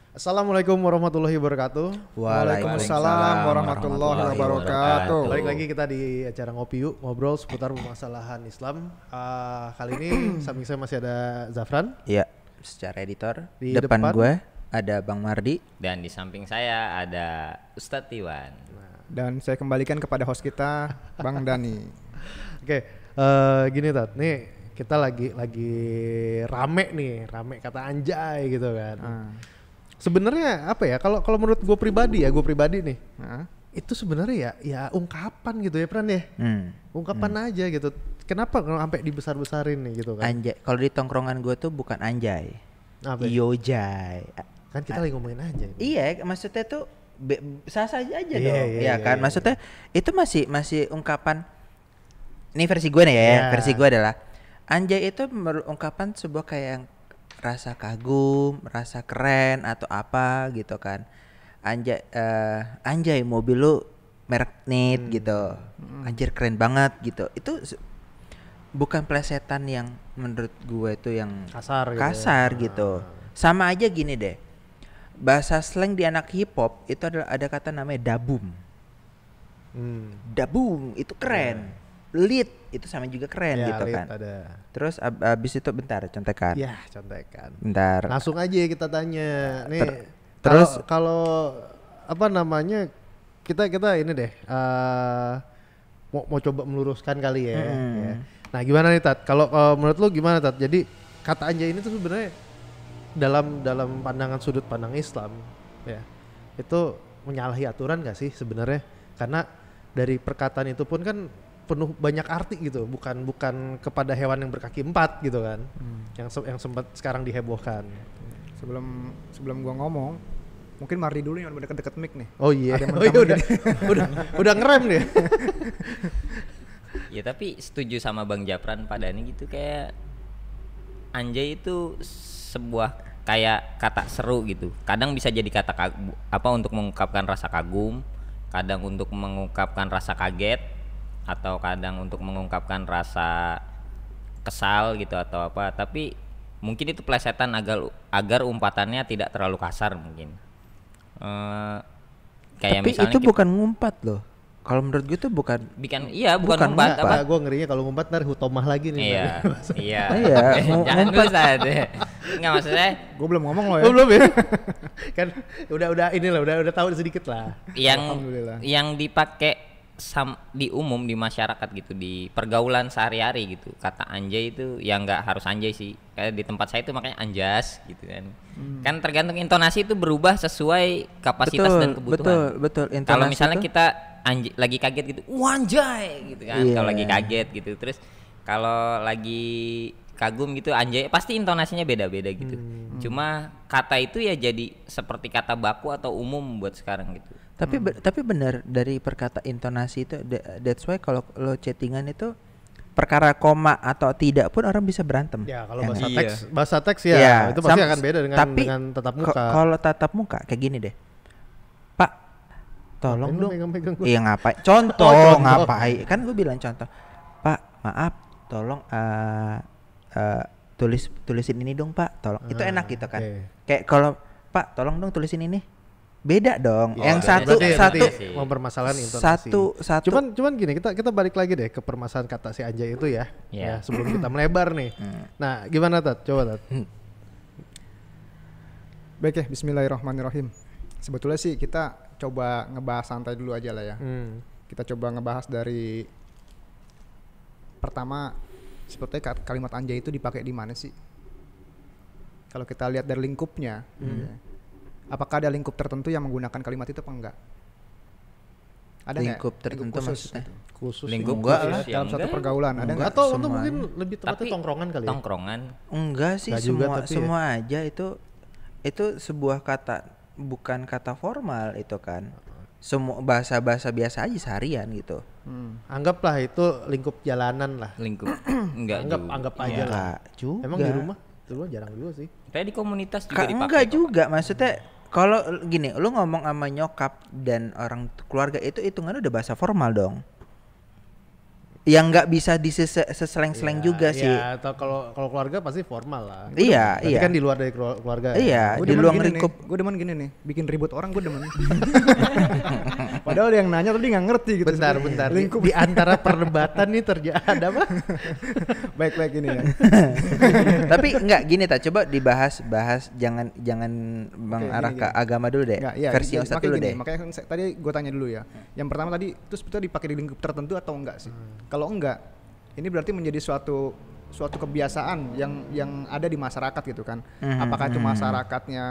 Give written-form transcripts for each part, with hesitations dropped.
Assalamualaikum warahmatullahi wabarakatuh. Waalaikumsalam warahmatullahi wabarakatuh. Balik lagi kita di acara Ngopi Yuk, ngobrol seputar permasalahan Islam. Kali ini samping saya masih ada Zafran. Iya, secara editor. Di depan depan gue ada Bang Mardi. Dan di samping saya ada Ustadz Iwan. Dan saya kembalikan kepada host kita, Bang Dani. Oke, gini Tat, nih kita lagi rame kata anjay gitu kan. Sebenarnya apa ya? Kalau menurut gue pribadi nih, itu sebenarnya ya ungkapan gitu ya Pran ya. Ungkapan aja gitu. Kenapa kalau sampai dibesar-besarin nih gitu kan? Anjay. Kalau di tongkrongan gue tuh bukan anjay. Apa ya? Yojay. Kan kita lagi ngomongin aja. Iya, maksudnya tuh sah-sah aja Iya, dong. iya, Kan iya. maksudnya itu masih ungkapan. Ini versi gue nih ya. Versi gue adalah anjay itu ungkapan sebuah kayak yang rasa kagum, rasa keren atau apa gitu kan. Anjay mobil lu merek NIT gitu. Anjir keren banget gitu. Itu bukan plesetan yang menurut gue itu yang Kasar gitu. Sama aja gini deh. Bahasa slang di anak hip hop itu ada kata namanya dabum. Dabum itu keren. Lead itu sama juga keren Ya, gitu lead kan. ada. Terus abis itu bentar contekan. Ya, contekan. Bentar. Langsung aja kita tanya. Nih, terus kalau apa namanya? Kita ini deh. Mau coba meluruskan kali ya. Ya. Nah, gimana nih Tat? Kalau menurut lu gimana Tat? Jadi kata anjay ini tuh sebenarnya dalam sudut pandang Islam ya. Itu menyalahi aturan gak sih sebenarnya? Karena dari perkataan itu pun kan penuh banyak arti gitu, bukan kepada hewan yang berkaki 4 gitu kan. Yang sempat sekarang dihebohkan. Sebelum gua ngomong, mungkin Mardi dulu yang udah deket-deket mic nih. Oh iya. Ada yang Oh iya udah ngerem dia. Ya tapi setuju sama Bang Japran pada ini gitu, kayak anjay itu sebuah kayak kata seru gitu. Kadang bisa jadi kata untuk mengungkapkan rasa kagum, kadang untuk mengungkapkan rasa kaget, atau kadang untuk mengungkapkan rasa kesal gitu atau apa. Tapi mungkin itu plesetan agar umpatannya tidak terlalu kasar mungkin. Kayak tapi misalnya itu bukan ngumpat loh. Kalau menurut gue tuh bukan bukan bukan ngumpat apa. Gue ngerinya kalau ngumpat ntar hutomah lagi nih. Iya. Iya. Iya, Jangan ngumpat. Ustaz. Enggak, maksudnya Gua belum ngomong loh ya. Oh belum ya? Kan udah inilah udah tahu sedikit lah. Alhamdulillah. yang dipakai di umum di masyarakat gitu, di pergaulan sehari-hari gitu. Kata anjay itu ya nggak harus anjay sih. Kayak di tempat saya itu makanya anjas gitu kan. Kan tergantung intonasi itu berubah sesuai kapasitas dan kebutuhan. Betul. Kalau Intonasi misalnya tuh- kita lagi kaget gitu, anjay gitu kan. Iya. Kalau lagi kaget gitu. Terus kalau lagi kagum gitu anjay, pasti intonasinya beda-beda gitu. Cuma kata itu ya jadi seperti kata baku atau umum buat sekarang gitu. Tapi benar dari perkata intonasi itu that's why kalau lo chattingan itu perkara koma atau tidak pun orang bisa berantem. Ya kalau Ya bahasa nggak? bahasa teks ya Iya, itu pasti sam- akan beda tapi dengan tatap muka. Kalau tatap muka kayak gini deh. Pak, tolong Ngapain lu dong. megang-megang gua? Iya ngapain? Contoh, Oh, contoh. ngapain? Kan gue bilang contoh. Pak, maaf, tolong tulisin ini dong, Pak. Tolong. Itu enak gitu kan. oke. Kayak kalau Pak, tolong dong tulisin ini. Beda dong. Ya, Yang berarti satu mempermasalahan intonasi. satu Cuman gini, kita balik lagi deh ke permasalahan kata si anjay itu ya. Ya, Iya. sebelum kita melebar nih. Nah, gimana Tat? Coba Tat. Baik ya, bismillahirrahmanirrahim. Sebetulnya sih kita coba ngebahas santai dulu aja lah ya. Kita coba ngebahas dari pertama, sebetulnya kalimat anjay itu dipakai di mana sih? Kalau kita lihat dari lingkupnya, ya. Apakah ada lingkup tertentu yang menggunakan kalimat itu apa enggak? Ada nggak? lingkup tertentu khusus maksudnya. gitu. Khusus Lingkup enggak khusus lah, ya Dalam satu enggak. pergaulan ada nggak? atau semuanya. mungkin lebih tepatnya Tapi tongkrongan kali ya. Tongkrongan. Enggak sih, Enggak juga, tapi semua aja itu sebuah kata, bukan kata formal itu kan. Semua bahasa biasa aja seharian gitu. Anggaplah itu lingkup jalanan lah. Lingkup. Enggak juga. Anggap aja Iya. lah. Enggak juga. Emang di rumah? Di rumah jarang juga sih. Kayak di komunitas juga dipakai. Enggak kok. juga, maksudnya kalau gini, lu ngomong sama nyokap dan orang keluarga itu hitungannya udah bahasa formal dong. yang nggak bisa diseseleng-seleng juga sih. Iya, atau kalau keluarga pasti formal lah. Iya, Berarti iya. kan di luar dari keluarga. Iya, Gua di demen luar gini nih, lingkup. gue demen gini nih, bikin ribut orang gue demen. Padahal yang nanya tadi nggak ngerti gitu. Bentar. Lingkup. Di antara perdebatan nih ada apa? Baik-baik ini ya. Tapi enggak gini tak, coba dibahas jangan mengarah gini, ke agama dulu deh. Nggak, iya, Versi jadi Ustadz makanya dulu gini, deh. Makanya tadi gue tanya dulu ya. Yang pertama tadi itu sebetulnya dipakai di lingkup tertentu atau enggak sih? Kalau enggak, ini berarti menjadi suatu kebiasaan yang ada di masyarakat gitu kan. Apakah itu masyarakatnya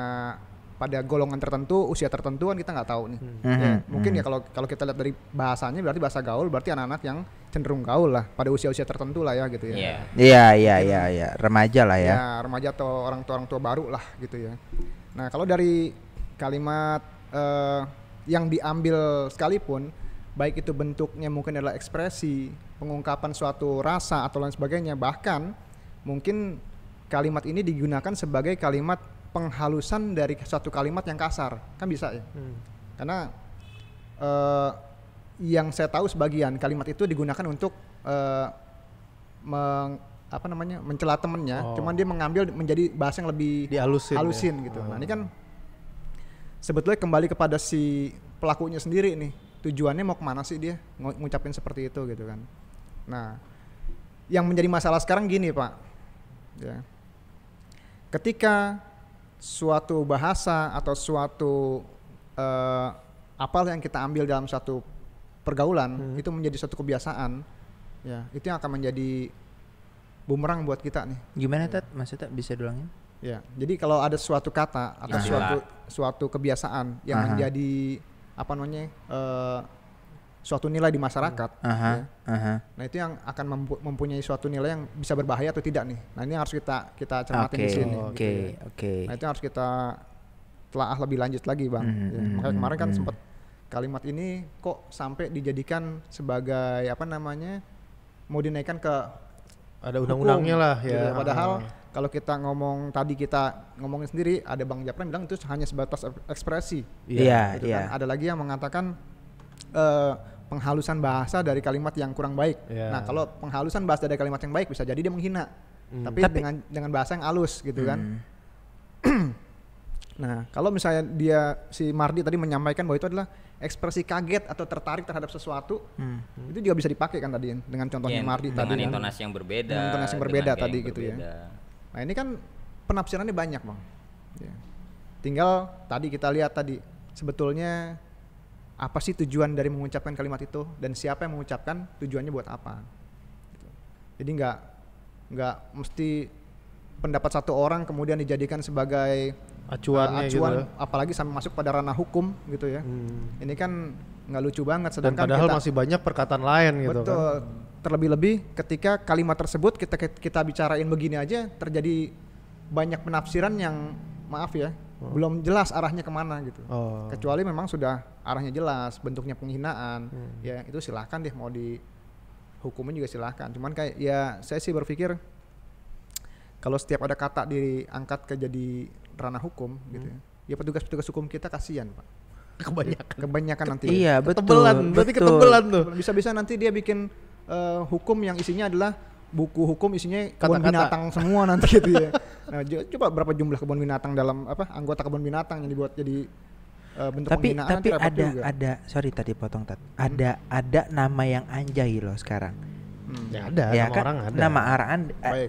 pada golongan tertentu, usia tertentu kan kita nggak tahu nih. Ya, mungkin ya kalau kita lihat dari bahasanya berarti bahasa gaul, berarti anak-anak yang cenderung gaul lah pada usia-usia tertentu lah ya gitu ya. Iya, remaja lah ya. Ya, remaja atau orang tua baru lah gitu ya. Nah, kalau dari kalimat yang diambil sekalipun, baik itu bentuknya mungkin adalah ekspresi, pengungkapan suatu rasa atau lain sebagainya, bahkan mungkin kalimat ini digunakan sebagai kalimat penghalusan dari suatu kalimat yang kasar, kan bisa ya. Karena yang saya tahu sebagian kalimat itu digunakan untuk mencela temennya, cuman dia mengambil menjadi bahasa yang lebih halusin gitu. Nah, ini kan sebetulnya kembali kepada si pelakunya sendiri nih, tujuannya mau kemana sih dia ngucapin seperti itu gitu kan. Nah, yang menjadi masalah sekarang gini Pak ya, ketika suatu bahasa atau suatu apa yang kita ambil dalam satu pergaulan itu menjadi suatu kebiasaan ya, itu yang akan menjadi bumerang buat kita nih. Gimana Tat? Maksudnya bisa diulangin? Ya, jadi kalau ada suatu kata atau suatu kebiasaan yang menjadi apa namanya suatu nilai di masyarakat, nah itu yang akan mempunyai suatu nilai yang bisa berbahaya atau tidak nih. Nah ini harus kita cermati di sini. Oke. Nah itu harus kita telaah lebih lanjut lagi Bang. Ya, makanya kemarin kan sempat kalimat ini kok sampai dijadikan sebagai apa namanya, mau dinaikkan ke ada undang-undangnya lah ya. Gitu. Padahal kalau kita ngomongin sendiri, ada Bang Japran bilang itu hanya sebatas ekspresi. Iya, Gitu kan. Ada lagi yang mengatakan penghalusan bahasa dari kalimat yang kurang baik. Nah, kalau penghalusan bahasa dari kalimat yang baik bisa jadi dia menghina. Tapi dengan bahasa yang halus gitu kan. Nah, kalau misalnya si Mardi tadi menyampaikan bahwa itu adalah ekspresi kaget atau tertarik terhadap sesuatu, itu juga bisa dipakai kan tadi dengan contohnya Mardi tadi. Dengan intonasi yang berbeda. Dengan intonasi yang berbeda tadi gitu ya. Nah, ini kan penafsirannya banyak Bang. Ya. Tinggal tadi kita lihat tadi sebetulnya apa sih tujuan dari mengucapkan kalimat itu dan siapa yang mengucapkan, tujuannya buat apa. Gitu. Jadi nggak mesti pendapat satu orang kemudian dijadikan sebagai acuan gitu, apalagi sampai masuk pada ranah hukum gitu ya. Ini kan nggak lucu banget. Sedangkan dan padahal masih banyak perkataan lain gitu. Betul. Kan. Terlebih-lebih ketika kalimat tersebut kita bicarain begini aja terjadi banyak penafsiran yang maaf ya belum jelas arahnya kemana gitu. Kecuali memang sudah arahnya jelas, bentuknya penghinaan, ya itu silahkan deh mau dihukumin juga silahkan. Cuman kayak ya saya sih berpikir kalau setiap ada kata diangkat ke jadi ranah hukum gitu ya petugas-petugas hukum kita kasihan Pak. Kebanyakan nanti. Iya betul. Berarti ketebelan tuh. Bisa-bisa nanti dia bikin hukum yang isinya adalah buku hukum isinya kebun binatang semua nanti gitu ya. Nah, coba berapa jumlah kebun binatang dalam anggota kebun binatang yang dibuat jadi bentuk penghinaan. Tapi ada sorry tadi potong Tat. Ada nama yang Anjay loh sekarang. Ya ada, ya nama kan, orang ada. Nama orang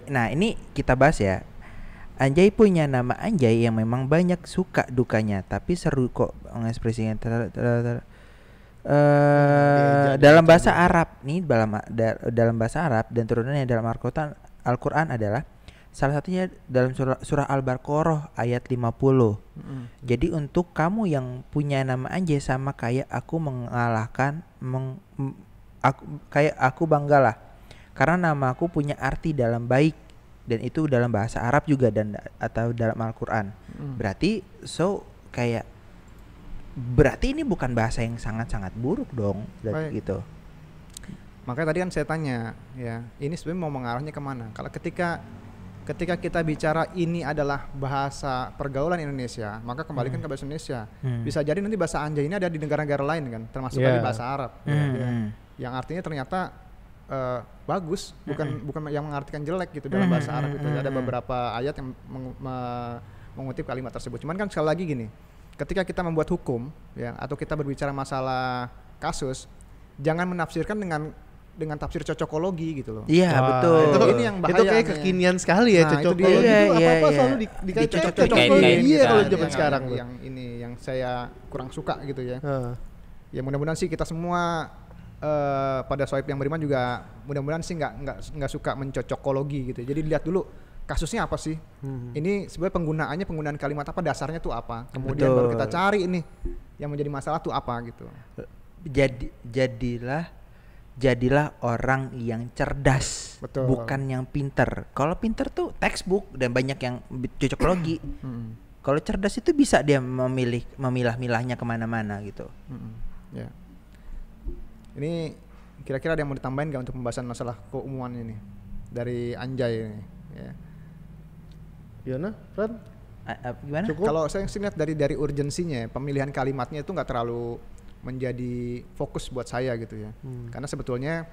nah ini kita bahas ya. Anjay punya nama Anjay yang memang banyak suka dukanya, tapi seru kok mengekspresikan dalam bahasa Arab nih, dalam bahasa Arab dan turunannya dalam Al-Quran adalah salah satunya dalam surah Al-Baqarah ayat 50. Jadi untuk kamu yang punya nama Anjay sama kayak aku mengalahkan kayak aku banggalah karena namaku punya arti dalam baik dan itu dalam bahasa Arab juga dan atau dalam Al-Quran. Berarti berarti ini bukan bahasa yang sangat-sangat buruk dong gitu. Makanya tadi kan saya tanya ya, ini sebenarnya mau mengarahnya kemana? Kalau ketika kita bicara ini adalah bahasa pergaulan Indonesia, maka kembalikan ke bahasa Indonesia. Bisa jadi nanti bahasa Anjay ini ada di negara-negara lain kan, termasuk tadi bahasa Arab. Yang artinya ternyata bagus, bukan yang mengartikan jelek gitu dalam bahasa Arab itu. Ada beberapa ayat yang mengutip kalimat tersebut. Cuman kan sekali lagi gini, ketika kita membuat hukum ya atau kita berbicara masalah kasus, jangan menafsirkan dengan tafsir cocokologi gitu loh. Iya, betul. Itu ini yang bahaya. Itu kayak kekinian sekali ya, Nah, itu cocokologi dia. itu apa-apa Iya. selalu dikait-kaitkan. Dikait-kaitkan. Iya kalau zaman yang- sekarang. yang ini yang saya kurang suka gitu ya. Heeh. Ya mudah-mudahan sih kita semua pada Sohib yang beriman juga mudah-mudahan sih nggak suka mencocokologi gitu. Jadi lihat dulu kasusnya apa sih? Ini sebenarnya penggunaan kalimat apa, dasarnya tuh apa? Kemudian Betul. baru kita cari ini yang menjadi masalah tuh apa gitu. Jadilah orang yang cerdas, Betul. bukan yang pinter. Kalau pinter tuh textbook dan banyak yang cocokologi. Kalau cerdas itu bisa dia memilah-milahnya kemana-mana gitu. Ya. Ini kira-kira ada yang mau ditambahin nggak untuk pembahasan masalah keumuman ini dari Anjay ini? Ya. Gimana, Fran? Gimana? Cukup? Kalau saya sih lihat dari urgensinya, pemilihan kalimatnya itu nggak terlalu menjadi fokus buat saya gitu ya. Karena sebetulnya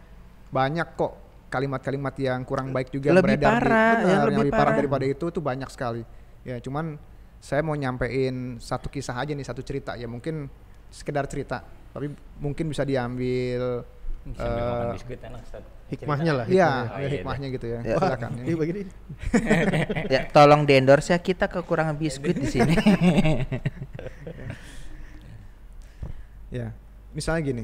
banyak kok kalimat-kalimat yang kurang baik juga Lebih beredar parah, benar, yang yang lebih lebih parah parah. daripada itu tuh banyak sekali. Ya, cuman saya mau nyampein satu kisah aja nih, satu cerita ya, mungkin sekedar cerita, tapi mungkin bisa diambil Sambil makan biskuit enak, Ustaz. Hikmahnya lah. iya, Oh, iya, hikmahnya gitu ya. Ya. Silakan. Ya. Iya begini. Ya, tolong di-endorse ya, kita kekurangan biskuit di sini. Ya, misalnya gini,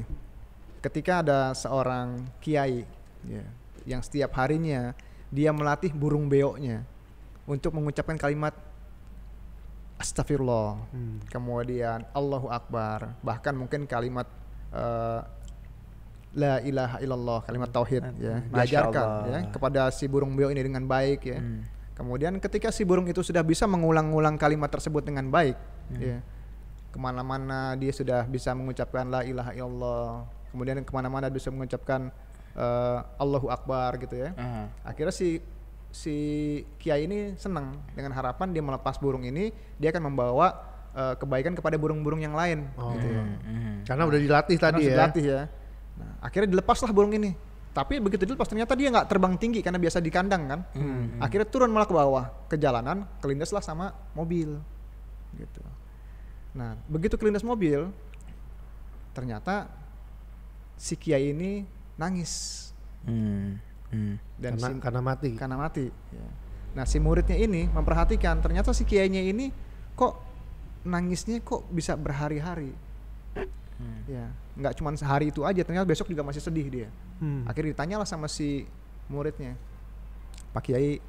ketika ada seorang kiai ya, yang setiap harinya dia melatih burung beoknya untuk mengucapkan kalimat astagfirullah, kemudian Allahu Akbar, bahkan mungkin kalimat la ilaha illallah, kalimat tauhid ya, Masya diajarkan Allah. ya kepada si burung beok ini dengan baik ya. Kemudian ketika si burung itu sudah bisa mengulang-ulang kalimat tersebut dengan baik ya, kemana-mana dia sudah bisa mengucapkan la ilaha illallah, kemudian kemana-mana dia bisa mengucapkan Allahu Akbar gitu ya. Akhirnya si kiai ini senang dengan harapan dia melepas burung ini, dia akan membawa kebaikan kepada burung-burung yang lain gitu ya. Karena udah dilatih Karena tadi sudah ya. dilatih ya. Nah, akhirnya dilepaslah burung ini. Tapi begitu dilepas ternyata dia nggak terbang tinggi karena biasa di kandang kan. Akhirnya turun malah ke bawah, ke jalanan, kelindaslah sama mobil gitu. Nah, begitu kelindas mobil, ternyata si kiai ini nangis dan Karena mati. karena mati. Ya. Nah, si muridnya ini memperhatikan, ternyata si kiainya ini kok nangisnya kok bisa berhari-hari. Ya, nggak cuma sehari itu aja, ternyata besok juga masih sedih dia. Akhirnya ditanyalah sama si muridnya, Pak Kiai,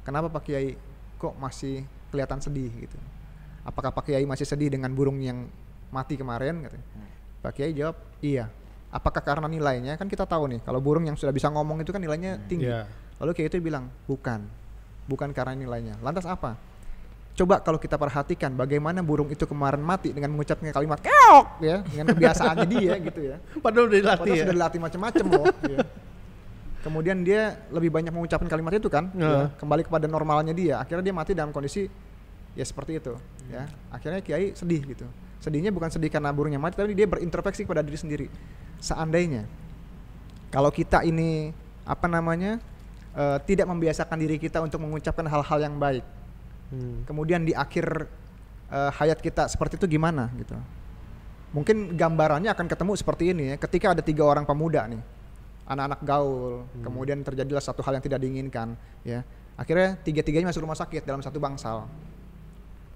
kenapa Pak Kiai kok masih kelihatan sedih gitu? Apakah Pak Kiai masih sedih dengan burung yang mati kemarin? Katanya. Pak Kiai jawab, iya. Apakah karena nilainya? Kan kita tahu nih, kalau burung yang sudah bisa ngomong itu kan nilainya tinggi. Iya. Lalu Kiai itu bilang, bukan karena nilainya. Lantas apa? Coba kalau kita perhatikan bagaimana burung itu kemarin mati dengan mengucapkan kalimat keok ya, dengan kebiasaannya dia gitu ya. Padahal udah dilatih Padahal ya. sudah dilatih macam-macam loh. Ya. Kemudian dia lebih banyak mengucapkan kalimat itu kan, ya, kembali kepada normalnya dia. Akhirnya dia mati dalam kondisi ya seperti itu. Ya, akhirnya Kiai sedih gitu. Sedihnya bukan sedih karena burungnya mati, tapi dia berintrospeksi kepada diri sendiri. Seandainya kalau kita ini tidak membiasakan diri kita untuk mengucapkan hal-hal yang baik, kemudian di akhir hayat kita seperti itu gimana gitu. Mungkin gambarannya akan ketemu seperti ini ya. Ketika ada 3 orang pemuda nih, anak-anak gaul, kemudian terjadilah satu hal yang tidak diinginkan ya. Akhirnya 3-tiganya masuk rumah sakit dalam satu bangsal.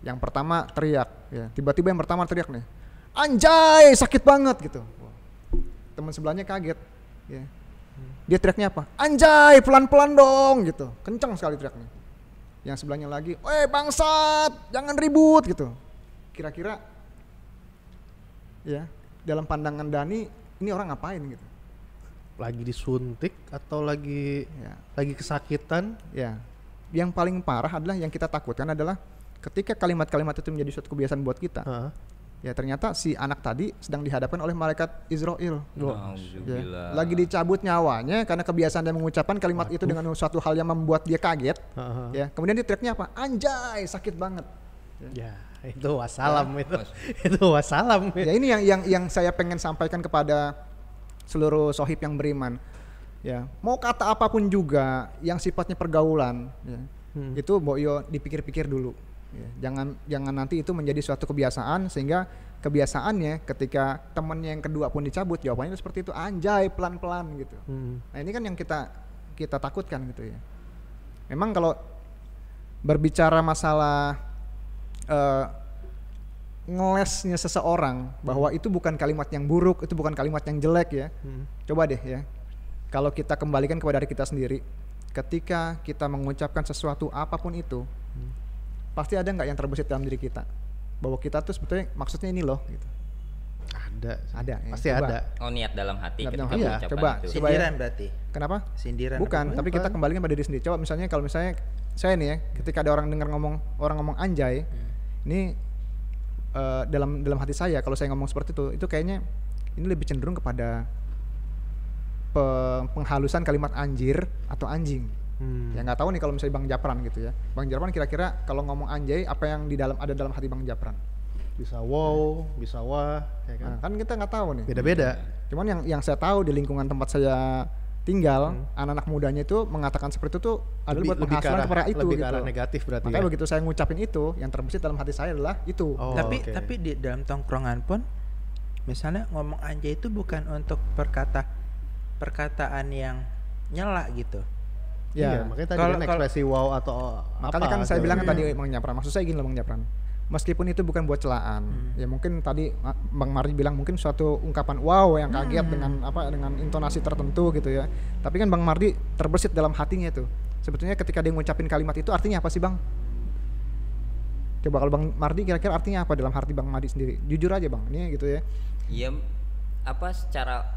Yang pertama teriak ya. Tiba-tiba yang pertama teriak nih, anjay sakit banget gitu. Teman sebelahnya kaget ya. Dia teriaknya apa? Anjay pelan-pelan dong gitu. Kencang sekali teriaknya. Yang sebelahnya lagi, bangsat, jangan ribut gitu. Kira-kira ya, dalam pandangan Dani ini orang ngapain gitu? Lagi disuntik atau lagi kesakitan? Ya. Yang paling parah adalah yang kita takutkan adalah ketika kalimat-kalimat itu menjadi suatu kebiasaan buat kita. Ya ternyata si anak tadi sedang dihadapkan oleh malaikat Israel. Ya. Lagi dicabut nyawanya karena kebiasaan dia mengucapkan kalimat itu dengan suatu hal yang membuat dia kaget. Ya, kemudian dia teriaknya apa? Anjay, sakit banget. Ya, itu wassalam itu. Itu wassalam. Ya ini yang saya pengen sampaikan kepada seluruh sohib yang beriman. Ya, mau kata apapun juga yang sifatnya pergaulan, ya, itu Mbok Yo dipikir-pikir dulu. Ya, jangan nanti itu menjadi suatu kebiasaan sehingga kebiasaannya ketika temennya yang kedua pun dicabut jawabannya seperti itu, anjay pelan-pelan gitu. Nah ini kan yang kita takutkan gitu ya. Memang kalau berbicara masalah ngelesnya seseorang bahwa itu bukan kalimat yang buruk, itu bukan kalimat yang jelek ya. Coba deh ya, kalau kita kembalikan kepada diri kita sendiri, ketika kita mengucapkan sesuatu apapun itu, pasti ada nggak yang terbesit dalam diri kita bahwa kita tuh sebetulnya maksudnya ini loh gitu. Ada ya. Pasti Coba. ada. Oh, niat dalam hati Niat ketika dalam hati. mengucapkan Coba. itu. Coba ya. Sindiran berarti. Kenapa? Sindiran. Bukan, apa? tapi kita kembalikan pada diri sendiri. Coba misalnya kalau misalnya saya nih ya, ketika ada orang ngomong anjay, ini dalam hati saya kalau saya ngomong seperti itu kayaknya ini lebih cenderung kepada penghalusan kalimat anjir atau anjing. Ya nggak tahu nih kalau misalnya Bang Japran gitu ya. Bang Japran kira-kira kalau ngomong anjay apa yang ada dalam hati Bang Japran? Bisa wow, bisa wah, ya kan. Nah, kan kita nggak tahu nih. Beda-beda. Cuman yang saya tahu di lingkungan tempat saya tinggal, anak-anak mudanya itu mengatakan seperti itu adalah buat penghasilan kepada itu lebih gitu. ke arah negatif berarti. Makanya ya? begitu saya ngucapin itu, yang terbesit dalam hati saya adalah itu. Oh, tapi oke. tapi di dalam tongkrongan pun misalnya ngomong anjay itu bukan untuk perkataan yang nyela gitu. Iya, Ya. makanya tadi Kalau- kan ekspresi wow atau Makanya kan saya bilang tadi Bang Japran, maksud saya gini loh Bang Japran. Meskipun itu bukan buat celaan, ya mungkin tadi Bang Mardi bilang mungkin suatu ungkapan wow yang kaget dengan intonasi tertentu gitu ya. Tapi kan Bang Mardi terbesit dalam hatinya tuh. Sebetulnya ketika dia ngucapin kalimat itu artinya apa sih Bang? Coba kalau Bang Mardi kira-kira artinya apa dalam hati Bang Mardi sendiri? Jujur aja Bang, ini gitu ya. Iya, apa secara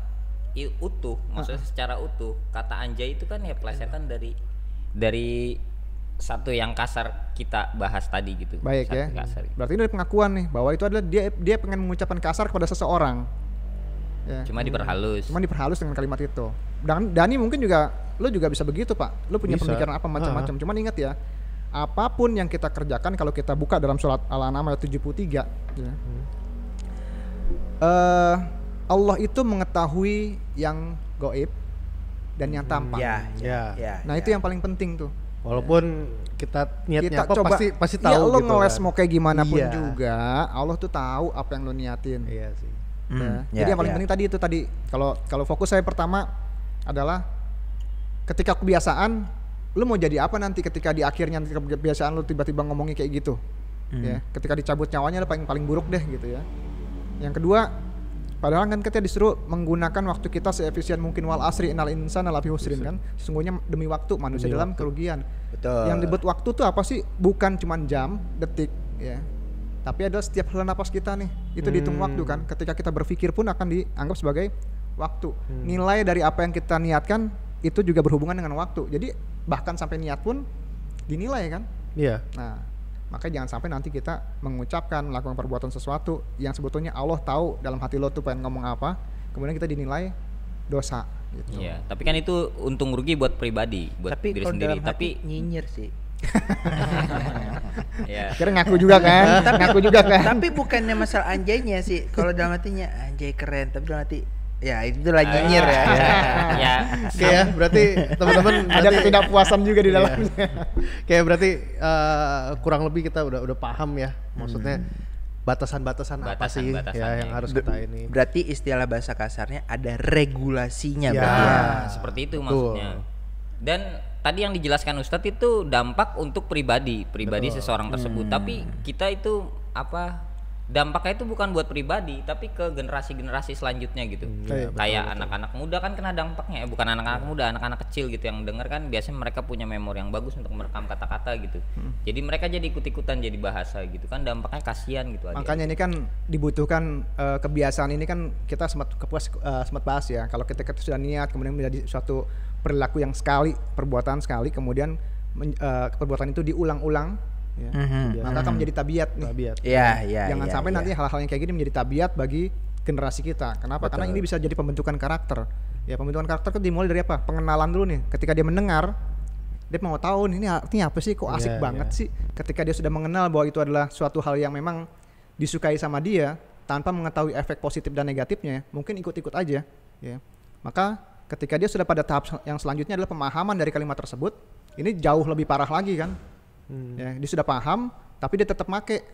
utuh, maksudnya secara utuh kata anjay itu kan ya plesetan dari satu yang kasar kita bahas tadi gitu. Baik Satu ya. kasar. Berarti ini ada pengakuan nih bahwa itu adalah dia pengen mengucapkan kasar kepada seseorang. Ya. Cuma diperhalus. Cuma diperhalus dengan kalimat itu. Dan Dani mungkin juga, lu juga bisa begitu Pak. Lu punya Bisa. pemikiran apa macam-macam. Cuman ingat ya, apapun yang kita kerjakan kalau kita buka dalam surat Al-An'am ayat 73, ya. Allah itu mengetahui yang gaib dan yang tampak. Ya. Nah itu yang paling penting tuh. Walaupun kita niatnya Kita apa coba, pasti tahu ya lo gitu ngeles kan. mau kayak gimana pun Iya. juga, Allah tuh tahu apa yang lo niatin. Iya sih. Ya. Jadi yang paling penting tadi itu tadi kalau fokus saya pertama adalah ketika kebiasaan lu mau jadi apa nanti ketika di akhirnya nanti kebiasaan lu tiba-tiba ngomongnya kayak gitu. Ya, ketika dicabut nyawanya lu paling buruk deh gitu ya. Yang kedua, padahal kan kita disuruh menggunakan waktu kita seefisien mungkin wal asri innal insana lafi husrin kan. Sesungguhnya demi waktu manusia Demi dalam waktu. kerugian. Betul. Yang disebut waktu tuh apa sih? Bukan cuma jam, detik ya. Tapi adalah setiap hela napas kita nih. Itu dihitung waktu kan. Ketika kita berpikir pun akan dianggap sebagai waktu. Nilai dari apa yang kita niatkan itu juga berhubungan dengan waktu. Jadi bahkan sampai niat pun dinilai kan. Iya. Nah, makanya jangan sampai nanti kita mengucapkan, melakukan perbuatan sesuatu yang sebetulnya Allah tahu dalam hati lo tuh pengen ngomong apa, kemudian kita dinilai dosa gitu. Iya, tapi kan itu untung rugi buat pribadi, buat Tapi diri kalau sendiri. dalam Tapi hati nyinyir sih. ya, Kira ngaku juga kan? Ngaku juga kan? Tapi bukannya masalah anjaynya sih. Kalau dalam hatinya anjay keren, tapi dalam hati ya itu lah nyinyir ya. ya, Oke ya, berarti teman-teman Ada berarti- ketidakpuasan juga di Iya. dalamnya. Kayak berarti kurang lebih kita udah paham ya, maksudnya batasan-batasan apa sih ya Batasan-batasannya. yang harus kita ini. Berarti istilah bahasa kasarnya ada regulasinya Ya. berarti ya. seperti itu Betul. maksudnya. Dan tadi yang dijelaskan Ustadz itu dampak untuk pribadi seseorang tersebut. Tapi kita itu apa? Dampaknya itu bukan buat pribadi, tapi ke generasi-generasi selanjutnya gitu. Iya, Kayak anak-anak muda kan kena dampaknya, bukan anak-anak muda, anak-anak kecil gitu yang dengar kan biasanya mereka punya memori yang bagus untuk merekam kata-kata gitu. Jadi mereka jadi ikut-ikutan jadi bahasa gitu kan, dampaknya kasihan gitu adik. Makanya ini kan dibutuhkan kebiasaan ini kan kita sempat bahas ya. Kalau kita sudah niat kemudian menjadi suatu perilaku yang sekali, perbuatan sekali, kemudian perbuatan itu diulang-ulang, ya, maka akan menjadi tabiat nih. Tabiat. Iya, iya. Jangan iya, sampai iya. nanti hal-hal yang kayak gini menjadi tabiat bagi generasi kita. Kenapa? Karena ini bisa jadi pembentukan karakter. Ya, pembentukan karakter kan dimulai dari apa? Pengenalan dulu nih. Ketika dia mendengar, dia mau tahu nih, ini artinya apa sih? Kok asik Iya, banget iya. sih? Ketika dia sudah mengenal bahwa itu adalah suatu hal yang memang disukai sama dia, tanpa mengetahui efek positif dan negatifnya, mungkin ikut-ikut aja. Ya. Maka ketika dia sudah pada tahap yang selanjutnya adalah pemahaman dari kalimat tersebut, ini jauh lebih parah lagi kan. Ya, dia sudah paham tapi dia tetap make.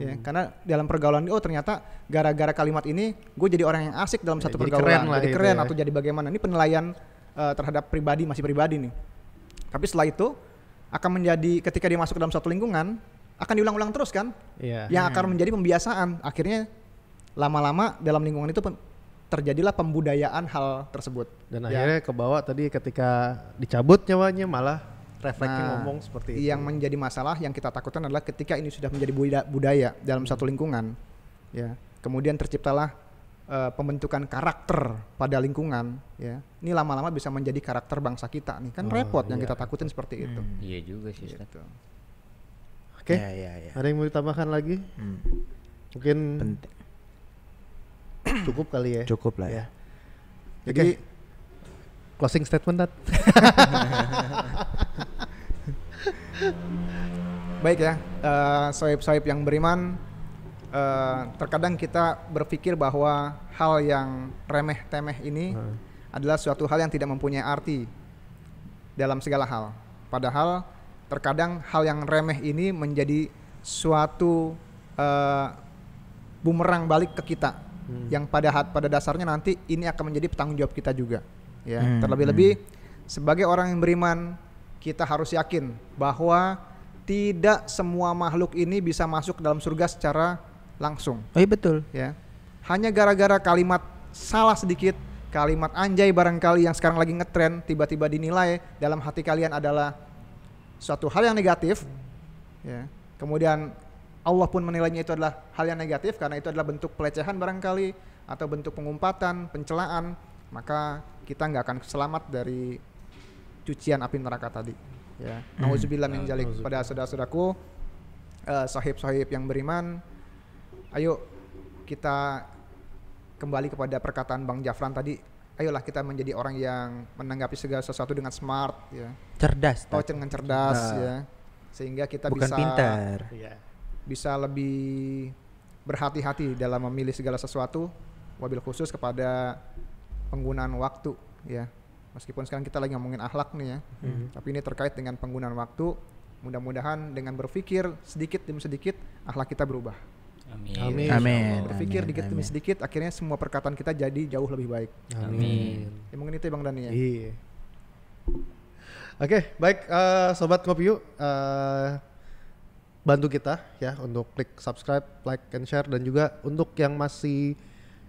Ya, karena dalam pergaulan oh ternyata gara-gara kalimat ini gue jadi orang yang asik dalam satu jadi pergaulan, keren jadi gitu keren ya. atau jadi bagaimana. Ini penilaian terhadap pribadi, masih pribadi nih. Tapi setelah itu akan menjadi ketika dia masuk ke dalam suatu lingkungan akan diulang-ulang terus kan. Iya. Yang akan menjadi pembiasaan. Akhirnya lama-lama dalam lingkungan itu terjadilah pembudayaan hal tersebut. Dan akhirnya ke bawah tadi ketika dicabut nyawanya malah refleksnya ngomong seperti itu. Yang menjadi masalah yang kita takutkan adalah ketika ini sudah menjadi budaya dalam satu lingkungan, ya, kemudian terciptalah pembentukan karakter pada lingkungan, ya. Ini lama-lama bisa menjadi karakter bangsa kita nih, kan repot yang kita takutin seperti itu. Iya juga sih Ustaz. Gitu. Oke. Ya. Ada yang mau ditambahkan lagi? Mungkin Penting. cukup kali ya. Cukup lah ya. Jadi Closing statement, Tat. baik ya, sohib-sohib yang beriman, terkadang kita berpikir bahwa hal yang remeh-temeh ini adalah suatu hal yang tidak mempunyai arti dalam segala hal. Padahal terkadang hal yang remeh ini menjadi suatu bumerang balik ke kita, yang pada dasarnya nanti ini akan menjadi tanggung jawab kita juga. Ya, terlebih-lebih sebagai orang yang beriman, kita harus yakin bahwa tidak semua makhluk ini bisa masuk dalam surga secara langsung. Oh iya betul. Ya, hanya gara-gara kalimat salah sedikit, kalimat anjay barangkali yang sekarang lagi ngetren, tiba-tiba dinilai dalam hati kalian adalah suatu hal yang negatif. Ya, kemudian Allah pun menilainya itu adalah hal yang negatif karena itu adalah bentuk pelecehan barangkali atau bentuk pengumpatan, pencelaan, maka kita nggak akan selamat dari cucian api neraka tadi. Ya, nauzubillah min dzalik. Pada saudara-saudaraku, sohib-sohib yang beriman, ayo kita kembali kepada perkataan Bang Jafran tadi. Ayolah kita menjadi orang yang menanggapi segala sesuatu dengan smart, ya. Cerdas. Dengan cerdas, ya. Sehingga kita Bukan bisa pintar. bisa lebih berhati-hati dalam memilih segala sesuatu, wabil khusus kepada penggunaan waktu, ya. Meskipun sekarang kita lagi ngomongin akhlak nih ya, tapi ini terkait dengan penggunaan waktu. Mudah-mudahan dengan berpikir sedikit demi sedikit akhlak kita berubah. Amin. Amin. Berpikir dikit demi sedikit, akhirnya semua perkataan kita jadi jauh lebih baik. Amin. Ya, mungkin itu ya Bang Dani ya. Iya. Oke, baik, Sobat Kopi Yuk, bantu kita ya untuk klik subscribe, like, and share, dan juga untuk yang masih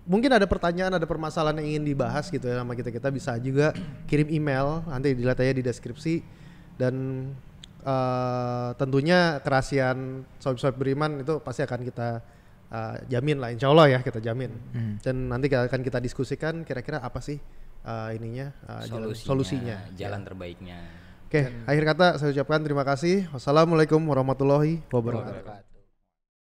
mungkin ada pertanyaan, ada permasalahan yang ingin dibahas gitu ya sama kita bisa juga kirim email, nanti dilihat aja di deskripsi. Dan tentunya kerahasiaan sohib-sohib beriman itu pasti akan kita jamin lah, insya Allah ya kita jamin. Dan nanti akan kita diskusikan kira-kira apa sih solusinya, jalan terbaiknya. Oke, akhir kata saya ucapkan terima kasih. Wassalamualaikum warahmatullahi wabarakatuh.